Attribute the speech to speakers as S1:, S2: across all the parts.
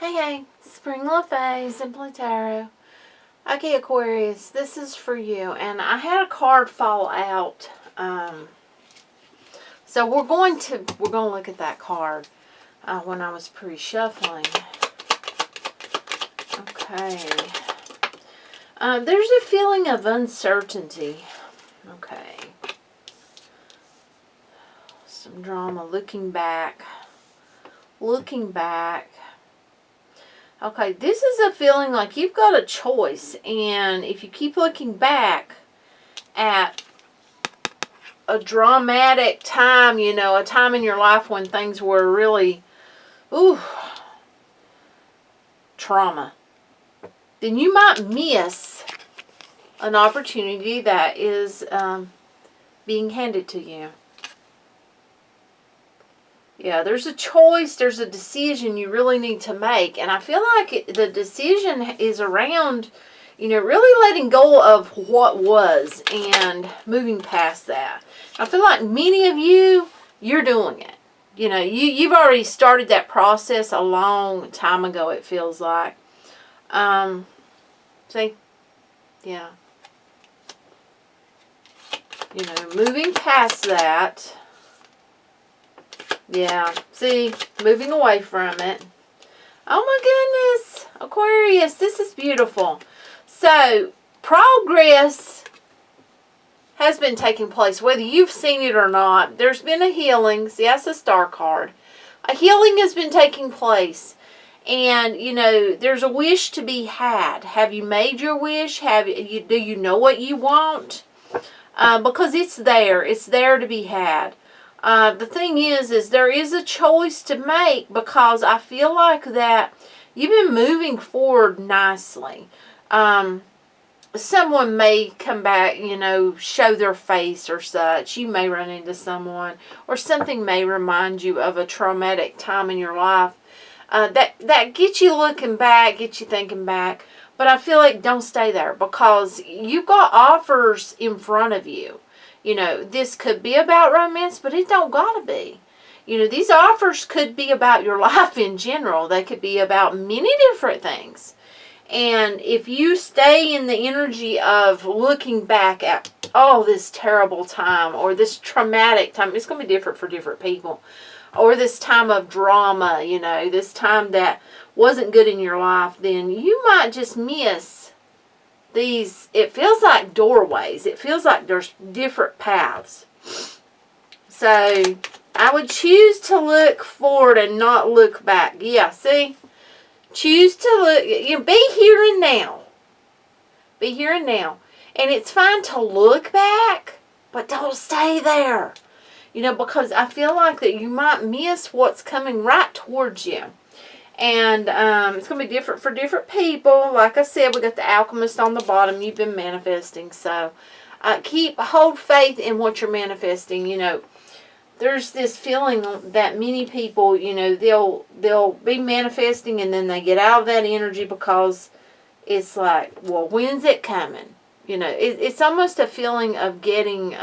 S1: Hey, Spring LaFay, Simply Tarot. Okay, Aquarius, this is for you. And I had a card fall out. So we're going to look at that card when I was pre-shuffling. Okay. There's a feeling of uncertainty. Okay. Some drama. Looking back. Okay, this is a feeling like you've got a choice, and if you keep looking back at a dramatic time, you know, a time in your life when things were really, trauma, then you might miss an opportunity that is being handed to you. Yeah, there's a choice, there's a decision you really need to make. And I feel like the decision is around, you know, really letting go of what was and moving past that. I feel like many of you, you're doing it. You know, you've already started that process a long time ago, it feels like. See? Yeah. You know, moving past that. Yeah, see, moving away from it. Oh my goodness, Aquarius, this is beautiful. So, progress has been taking place, whether you've seen it or not. There's been a healing. See, that's a star card. A healing has been taking place. And, you know, there's a wish to be had. Have you made your wish? Do you know what you want? Because it's there. It's there to be had. The thing is there is a choice to make, because I feel like that you've been moving forward nicely. Someone may come back, you know, show their face or such. You may run into someone, or something may remind you of a traumatic time in your life. That gets you looking back, gets you thinking back. But I feel like don't stay there, because you've got offers in front of you. You know, this could be about romance, but it don't gotta be. You know, these offers could be about your life in general. They could be about many different things. And if you stay in the energy of looking back at, this terrible time, or this traumatic time, it's going to be different for different people. Or this time of drama, you know, this time that wasn't good in your life, then you might just miss these. It feels like doorways. It feels like there's different paths. So I would choose to look forward and not look back. Yeah, see? Choose to look. You know, be here and now. Be here and now. And it's fine to look back, but don't stay there. You know, because I feel like that you might miss what's coming right towards you. And it's going to be different for different people. Like I said, we got the Alchemist on the bottom. You've been manifesting. So hold faith in what you're manifesting. You know, there's this feeling that many people, you know, they'll be manifesting, and then they get out of that energy because it's like, well, when's it coming? You know, it's almost a feeling of getting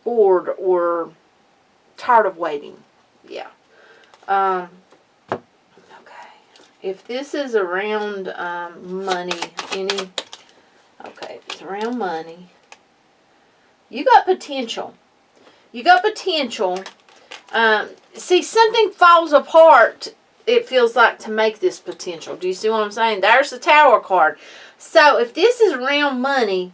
S1: bored or tired of waiting. Yeah. Okay. If this is around money, if it's around money, you got potential. You got potential. See, something falls apart, it feels like, to make this potential. Do you see what I'm saying? There's the Tower card. So if this is around money,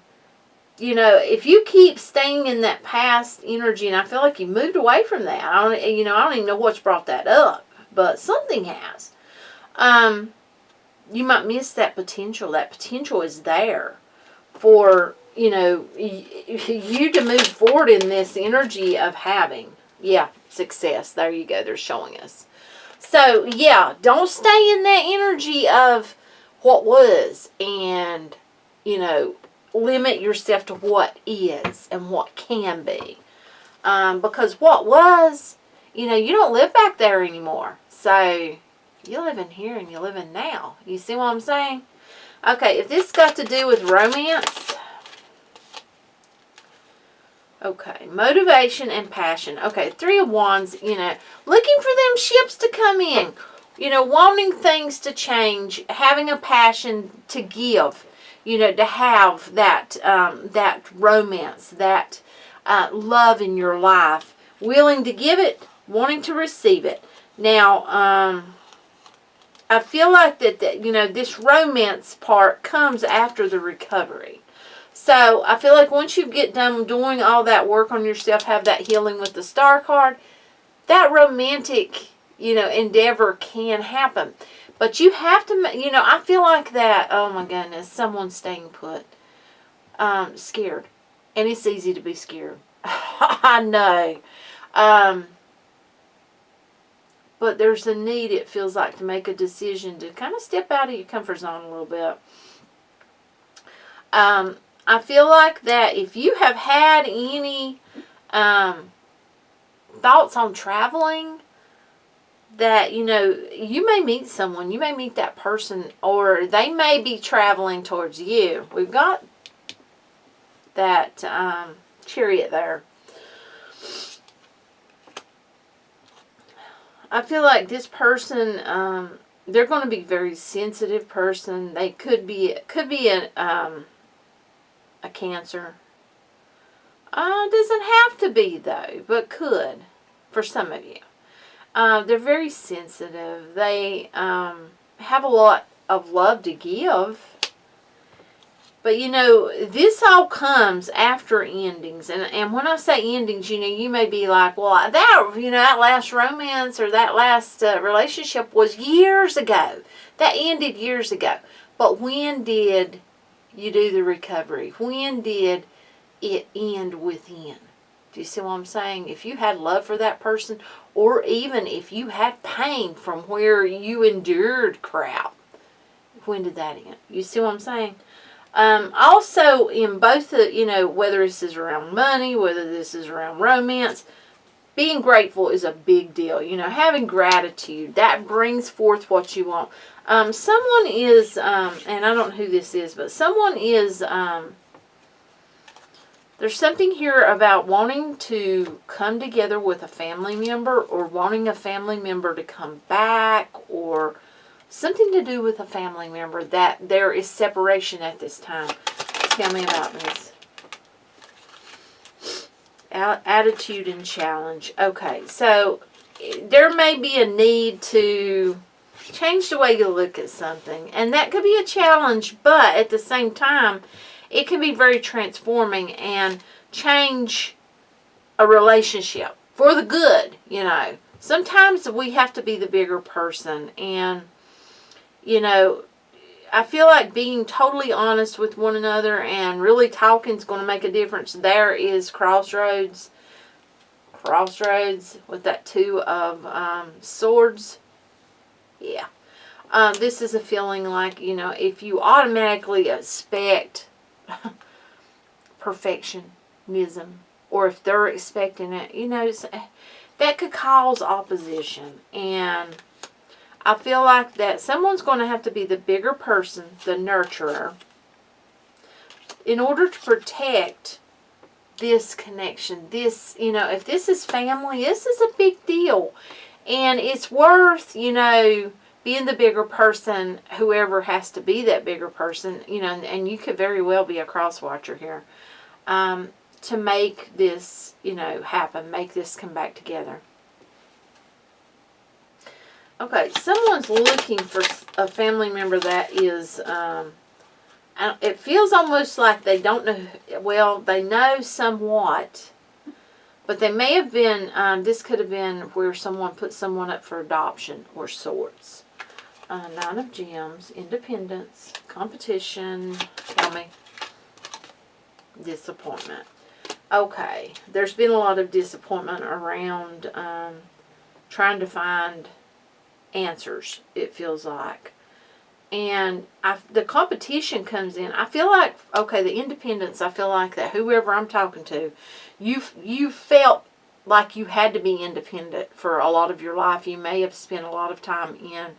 S1: you know, if you keep staying in that past energy, and I feel like you moved away from that. I don't even know what's brought that up, but something has. You might miss that potential. That potential is there for, you know, you to move forward in this energy of having. Yeah, success. There you go. They're showing us. So, yeah, don't stay in that energy of what was, and, you know, limit yourself to what is and what can be. Because what was, you know, you don't live back there anymore. So you live in here and you live in now. You see what I'm saying? Okay, if this got to do with romance. Okay, motivation and passion. Okay, 3 of Wands, you know, looking for them ships to come in. You know, wanting things to change, having a passion to give, you know, to have that that romance, that love in your life, willing to give it, wanting to receive it. Now, I feel like that, you know, this romance part comes after the recovery. So I feel like once you get done doing all that work on yourself, have that healing with the star card, that romantic, you know, endeavor can happen. But you have to, you know, I feel like that, oh my goodness, someone's staying put, scared. And it's easy to be scared. I know. But there's a need, it feels like, to make a decision to kind of step out of your comfort zone a little bit. I feel like that if you have had any thoughts on traveling, that, you know, you may meet someone, you may meet that person, or they may be traveling towards you. We've got that chariot there. I feel like this person, they're going to be a very sensitive person. They could be a Cancer. Doesn't have to be though, but could for some of you. They're very sensitive. They have a lot of love to give. But, you know, this all comes after endings. And when I say endings, you know, you may be like, well, that, you know, that last romance or that last relationship was years ago. That ended years ago. But when did you do the recovery? When did it end within? Do you see what I'm saying? If you had love for that person, or even if you had pain from where you endured crap, when did that end? You see what I'm saying? Also, in both, you know, whether this is around money, whether this is around romance, being grateful is a big deal. You know, having gratitude, that brings forth what you want. Someone is, and I don't know who this is, but someone is, there's something here about wanting to come together with a family member, or wanting a family member to come back, or something to do with a family member, that there is separation at this time. Tell me about this. Attitude and challenge. Okay, so there may be a need to change the way you look at something. And that could be a challenge, but at the same time, it can be very transforming and change a relationship for the good, you know. Sometimes we have to be the bigger person, and you know, I feel like being totally honest with one another and really talking is going to make a difference. There is crossroads with that Two of Swords. Yeah. This is a feeling like, you know, if you automatically expect perfectionism, or if they're expecting it, you know, that could cause opposition. And I feel like that someone's going to have to be the bigger person, the nurturer, in order to protect this connection. This, you know, if this is family, this is a big deal. And it's worth, you know, being the bigger person, whoever has to be that bigger person, you know, and you could very well be a cross watcher here, to make this, you know, happen, make this come back together. Okay, someone's looking for a family member that is, it feels almost like they don't know, well, they know somewhat, but they may have been, this could have been where someone put someone up for adoption or sorts. Nine of Gems, independence, competition, tell me, disappointment. Okay, there's been a lot of disappointment around trying to find answers, it feels like. And the competition comes in. I feel like, okay, the independence, I feel like that whoever I'm talking to, you felt like you had to be independent for a lot of your life. You may have spent a lot of time in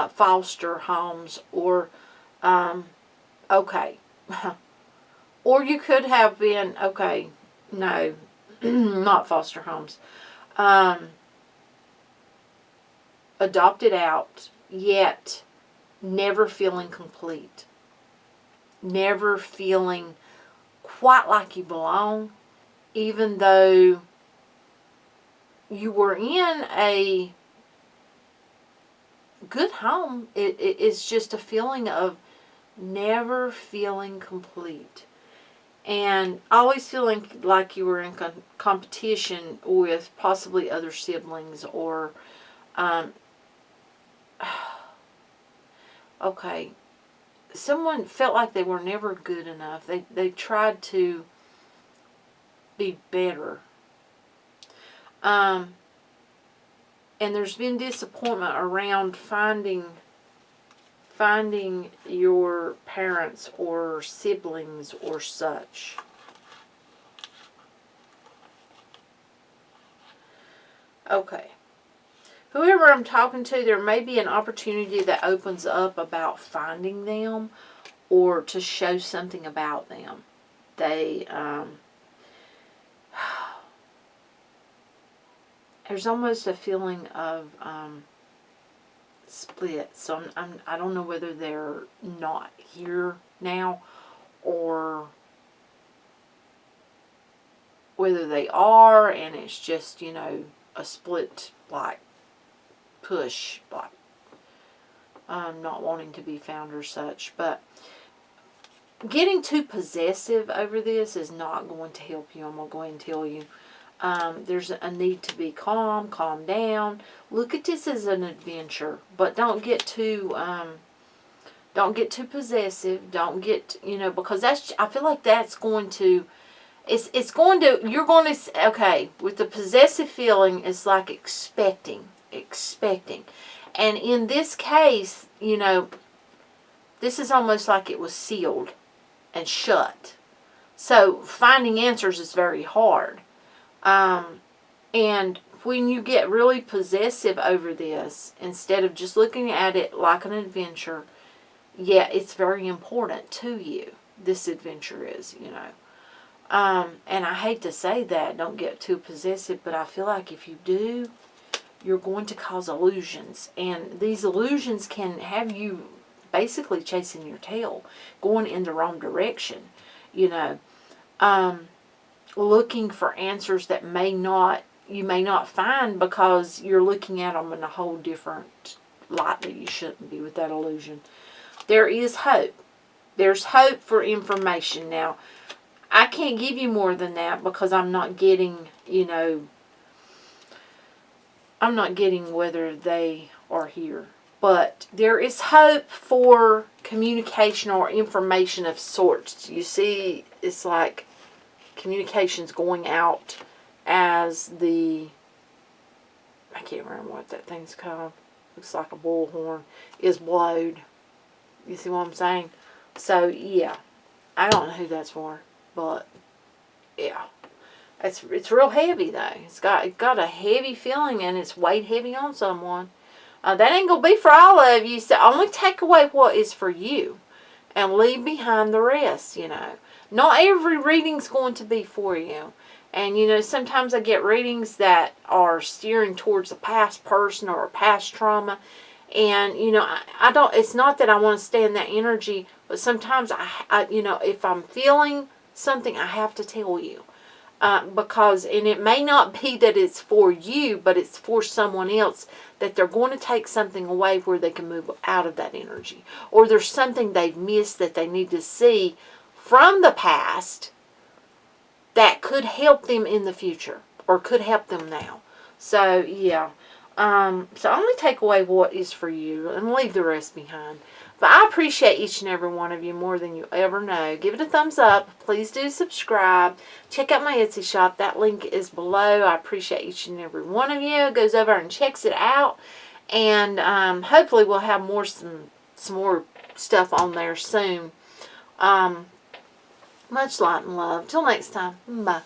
S1: foster homes, or, okay. Or you could have been, okay, no, not foster homes. adopted out, yet never feeling complete. Never feeling quite like you belong, even though you were in a good home. It's just a feeling of never feeling complete. And always feeling like you were in competition with possibly other siblings or, okay, someone felt like they were never good enough. They tried to be better. And there's been disappointment around finding your parents or siblings or such. Okay. Whoever I'm talking to, there may be an opportunity that opens up about finding them or to show something about them. They, there's almost a feeling of split. So I don't know whether they're not here now or whether they are, and it's just, you know, a split, like, push, like, not wanting to be found or such. But getting too possessive over this is not going to help you. I'm going to go ahead and tell you. There's a need to be calm down. Look at this as an adventure, but don't get too possessive. Don't get, you know, because I feel like that's going to, it's going to, you're going to, okay, with the possessive feeling, it's like expecting. And in this case, you know, this is almost like it was sealed and shut. So finding answers is very hard. And when you get really possessive over this, instead of just looking at it like an adventure, yeah, it's very important to you. This adventure is, you know. And I hate to say that, don't get too possessive, but I feel like if you do, you're going to cause illusions. And these illusions can have you basically chasing your tail, going in the wrong direction, you know. Looking for answers that you may not find because you're looking at them in a whole different light that you shouldn't be with that illusion. There is hope. There's hope for information. Now, I can't give you more than that because I'm not getting, you know, I'm not getting whether they are here. But there is hope for communication or information of sorts. You see, it's like communications going out as the, I can't remember what that thing's called. Looks like a bullhorn, is blowed. You see what I'm saying? So, yeah. I don't know who that's for, but, yeah. It's real heavy, though. It's got a heavy feeling, and it's weighed heavy on someone. That ain't going to be for all of you. So only take away what is for you and leave behind the rest, you know. Not every reading's going to be for you. And, you know, sometimes I get readings that are steering towards a past person or a past trauma. And, you know, I don't, it's not that I want to stay in that energy, but sometimes I you know, if I'm feeling something, I have to tell you. Because, and it may not be that it's for you, but it's for someone else, that they're going to take something away where they can move out of that energy. Or there's something they've missed that they need to see from the past that could help them in the future or could help them now. So, yeah. So only take away what is for you and leave the rest behind. But I appreciate each and every one of you more than you ever know. Give it a thumbs up. Please do subscribe. Check out my Etsy shop. That link is below. I appreciate each and every one of you. Goes over and checks it out. And hopefully we'll have some more stuff on there soon. Much light and love. Till next time. Bye.